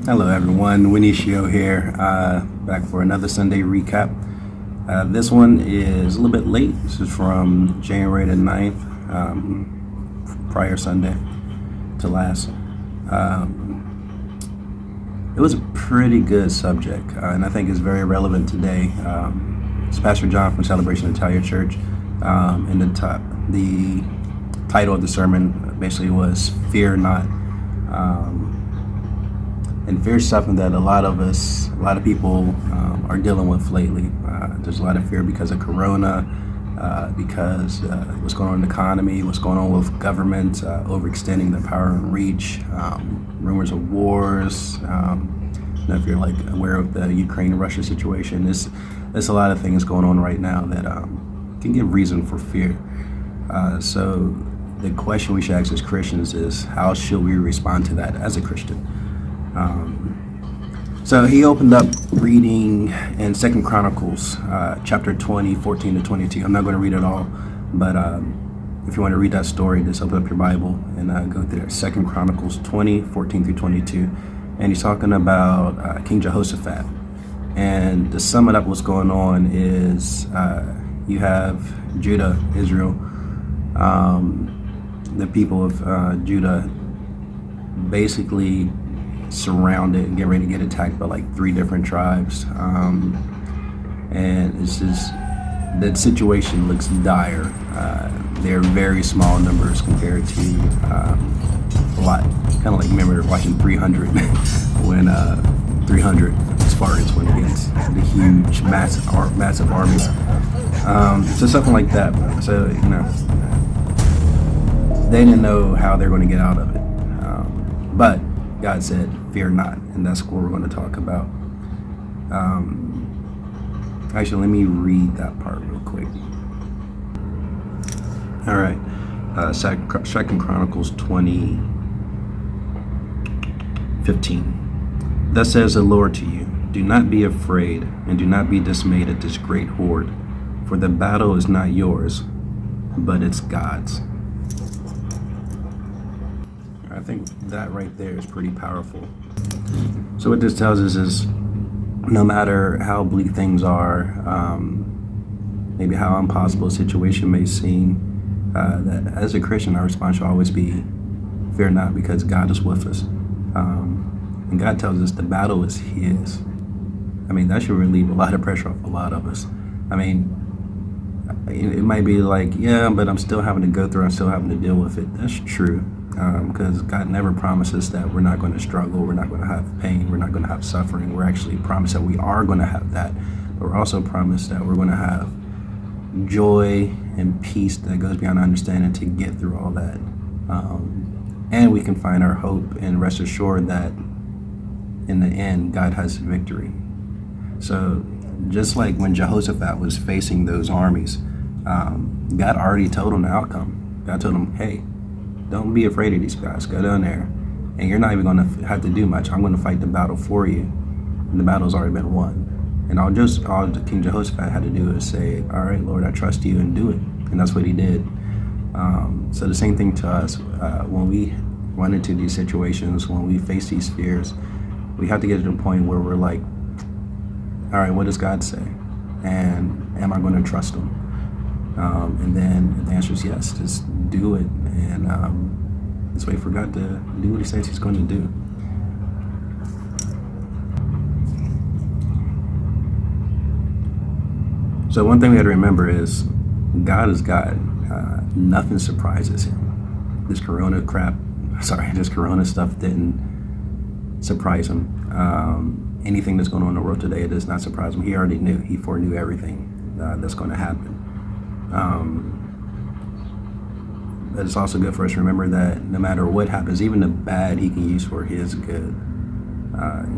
Hello, everyone. Niko here, back for another Sunday recap. This one is a little bit late. This is from January the 9th, prior Sunday to last. It was a pretty good subject, and I think it's very relevant today. It's Pastor John from Celebration Italian Church, and the title of the sermon basically was "Fear Not." And fear is something that a lot of people are dealing with lately. There's a lot of fear because of Corona, because what's going on in the economy, what's going on with government, overextending their power and reach, rumors of wars. If you're aware of the Ukraine-Russia situation, there's a lot of things going on right now that can give reason for fear. So the question we should ask as Christians is, how should we respond to that as a Christian? So he opened up reading in 2 Chronicles, chapter 20, 14 to 22. I'm not going to read it all, but if you want to read that story, just open up your Bible and go through there. 2 Chronicles 20, 14 through 22. And he's talking about King Jehoshaphat. And to sum it up, what's going on is you have Judah, Israel, the people of Judah basically surrounded and get ready to get attacked by 3 different tribes, and it's just that situation looks dire. They're very small numbers compared to a lot. Kind of like, remember watching 300 when 300 Spartans went against the huge massive armies. So something like that. So they didn't know how they're going to get out of it, but God said, "Fear not," and that's what we're going to talk about. Actually, let me read that part real quick. All right, 2 Chronicles 20, 15. Thus says the Lord to you, do not be afraid, and do not be dismayed at this great horde, for the battle is not yours, but it's God's. I think that right there is pretty powerful. So what this tells us is, no matter how bleak things are, maybe how impossible a situation may seem, that as a Christian, our response should always be, fear not, because God is with us. And God tells us the battle is His. I mean, that should relieve a lot of pressure off a lot of us. I mean, it might be yeah, but I'm still having to go through, I'm still having to deal with it. That's true. Because God never promises that we're not going to struggle, we're not going to have pain, we're not going to have suffering. We're actually promised that we are going to have that, but we're also promised that we're going to have joy and peace that goes beyond understanding to get through all that. And we can find our hope and rest assured that in the end, God has victory. So just like when Jehoshaphat was facing those armies, God already told him the outcome. God told him, hey, don't be afraid of these guys. Go down there, and you're not even going to have to do much. I'm going to fight the battle for you, and the battle's already been won. And all King Jehoshaphat had to do is say, all right, Lord, I trust you, and do it. And that's what he did. So the same thing to us. When we run into these situations, when we face these fears, we have to get to the point where we're like, all right, what does God say? And am I going to trust him? And then the answer is yes, just do it, and let's wait for God to do what he says he's going to do. So one thing we got to remember is God is God. Nothing surprises him. This corona stuff didn't surprise him. Anything that's going on in the world today, it does not surprise him. He already knew. He foreknew everything that's going to happen. But it's also good for us to remember that no matter what happens, even the bad he can use for his good.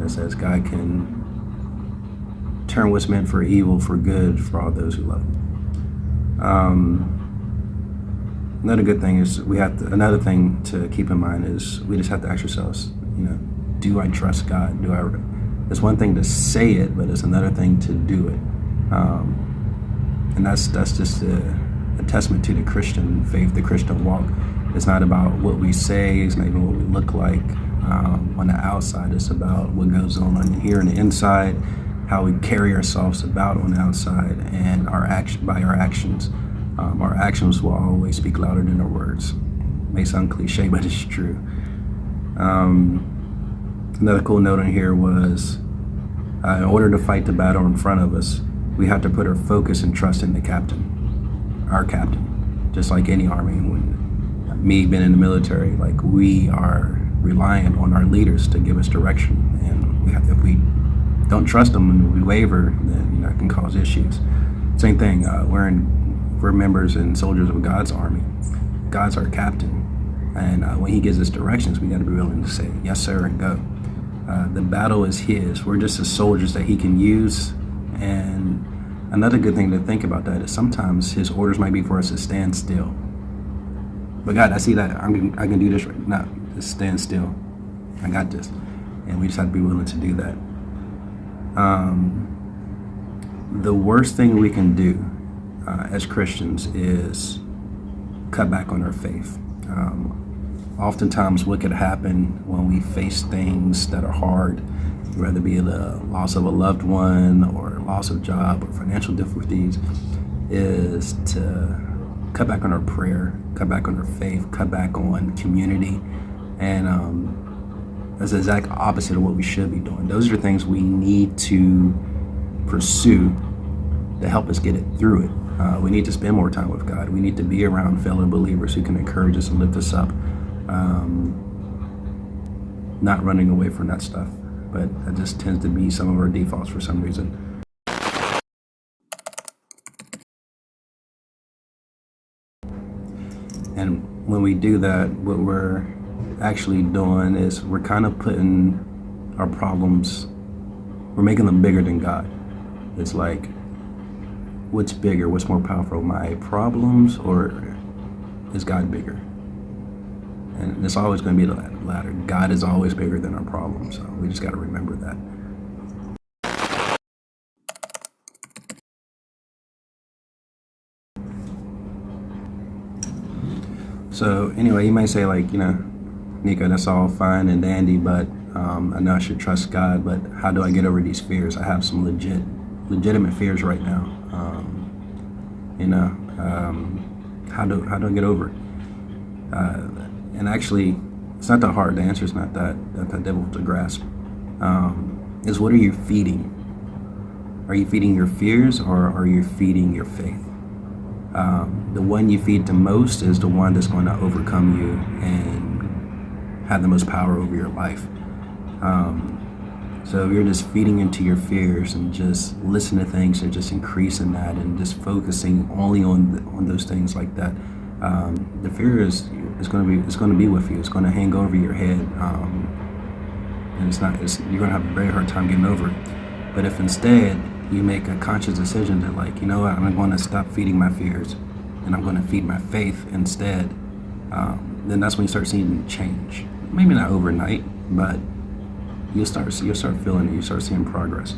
It says God can turn what's meant for evil for good for all those who love him. Another good thing is another thing to keep in mind is we just have to ask ourselves, do I trust God? It's one thing to say it, but it's another thing to do it. And that's just a testament to the Christian faith, the Christian walk. It's not about what we say, it's not even what we look like. on the outside. It's about what goes on here on the inside, how we carry ourselves about on the outside, and by our actions. Our actions will always speak louder than our words. May sound cliche, but it's true. Another cool note in here was, in order to fight the battle in front of us, we have to put our focus and trust in the captain, our captain, just like any army. When me being in the military, like, we are reliant on our leaders to give us direction, and if we don't trust them and we waver, then it can cause issues. Same thing. We're members and soldiers of God's army. God's our captain, and when He gives us directions, we got to be willing to say yes, sir, and go. The battle is His. We're just the soldiers that He can use. And another good thing to think about that is sometimes His orders might be for us to stand still. But God, I see that I can do this right now. Just stand still. I got this. And we just have to be willing to do that. The worst thing we can do as Christians is cut back on our faith. Oftentimes what could happen when we face things that are hard, whether it be the loss of a loved one or loss of job or financial difficulties, is to cut back on our prayer, cut back on our faith, cut back on community. And that's the exact opposite of what we should be doing. Those are things we need to pursue to help us get it through it. We need to spend more time with God. We need to be around fellow believers who can encourage us and lift us up. Not running away from that stuff. But that just tends to be some of our defaults for some reason. And when we do that, what we're actually doing is we're kind of putting our problems, we're making them bigger than God. It's like, what's bigger, what's more powerful, my problems or is God bigger? And it's always going to be the latter. God is always bigger than our problems, so we just got to remember that. So anyway, you might say, like, Niko, that's all fine and dandy, but I know I should trust God, but how do I get over these fears? I have some legitimate fears right now. How do I get over it? And actually, it's not that hard. The answer is not that difficult to grasp. Is what are you feeding? Are you feeding your fears or are you feeding your faith? The one you feed the most is the one that's going to overcome you and have the most power over your life. So if you're just feeding into your fears and just listen to things and just increasing that and just focusing only on those things like that, the fear is going to be with you. It's going to hang over your head, and you're going to have a very hard time getting over it. But if instead you make a conscious decision that, like, you know what, I'm going to stop feeding my fears and I'm going to feed my faith instead, then that's when you start seeing change. Maybe not overnight, but you'll start feeling it. You start seeing progress.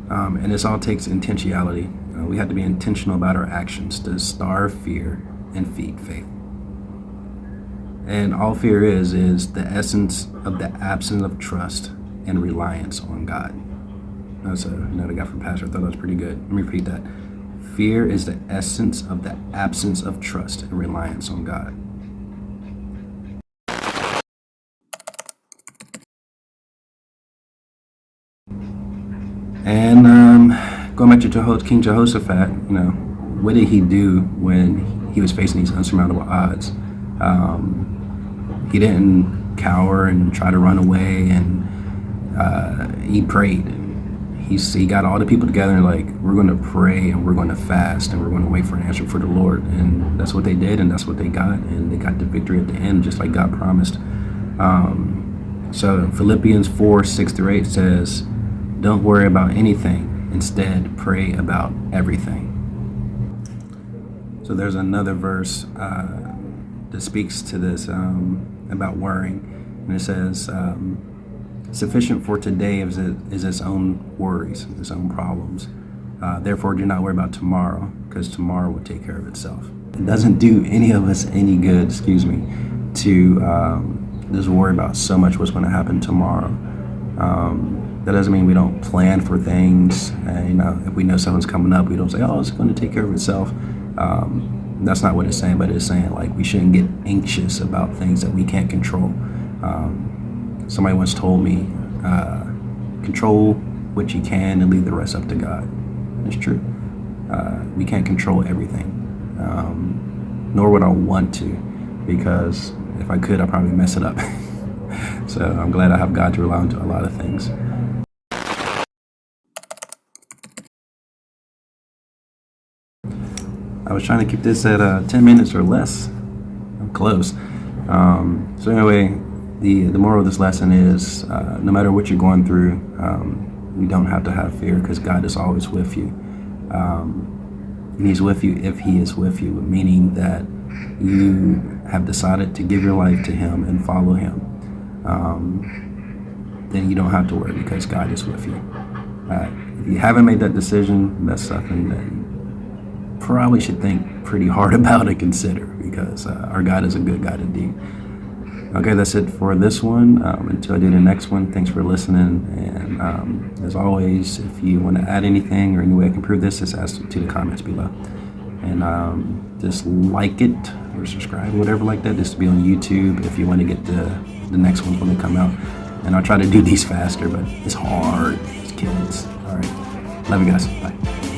And this all takes intentionality. We have to be intentional about our actions to starve fear and feed faith. And all fear is the essence of the absence of trust and reliance on God. That's another guy from Pastor. I thought that was pretty good. Let me repeat that. Fear is the essence of the absence of trust and reliance on God. And going back to King Jehoshaphat, what did he do when he was facing these unsurmountable odds? He didn't cower and try to run away, and he prayed. He got all the people together and, like, we're going to pray and we're going to fast and we're going to wait for an answer for the Lord. And that's what they did, and that's what they got. And they got the victory at the end, just like God promised. So Philippians 4:6-8 says, don't worry about anything. Instead, pray about everything. So there's another verse that speaks to this about worrying. And it says, sufficient for today is its own worries, its own problems. Therefore, do not worry about tomorrow, because tomorrow will take care of itself. It doesn't do any of us any good, to just worry about so much what's going to happen tomorrow. That doesn't mean we don't plan for things. And, if we know something's coming up, we don't say, "Oh, it's going to take care of itself." That's not what it's saying, but it's saying like we shouldn't get anxious about things that we can't control. Somebody once told me, control what you can and leave the rest up to God. It's true. We can't control everything, nor would I want to, because if I could, I'd probably mess it up. So I'm glad I have God to rely on to a lot of things. I was trying to keep this at 10 minutes or less. I'm close. So anyway, the moral of this lesson is, no matter what you're going through, you don't have to have fear, because God is always with you. And He's with you if He is with you, meaning that you have decided to give your life to Him and follow Him. Then you don't have to worry, because God is with you. If you haven't made that decision, that's something that you probably should think pretty hard about and consider, because our God is a good God indeed. Okay, that's it for this one. Until I do the next one, thanks for listening. And as always, if you want to add anything or any way I can improve this, just ask to the comments below. And just like it or subscribe or whatever like that, just to be on YouTube if you want to get the next ones when they come out. And I'll try to do these faster, but it's hard. It's kids. All right. Love you guys. Bye.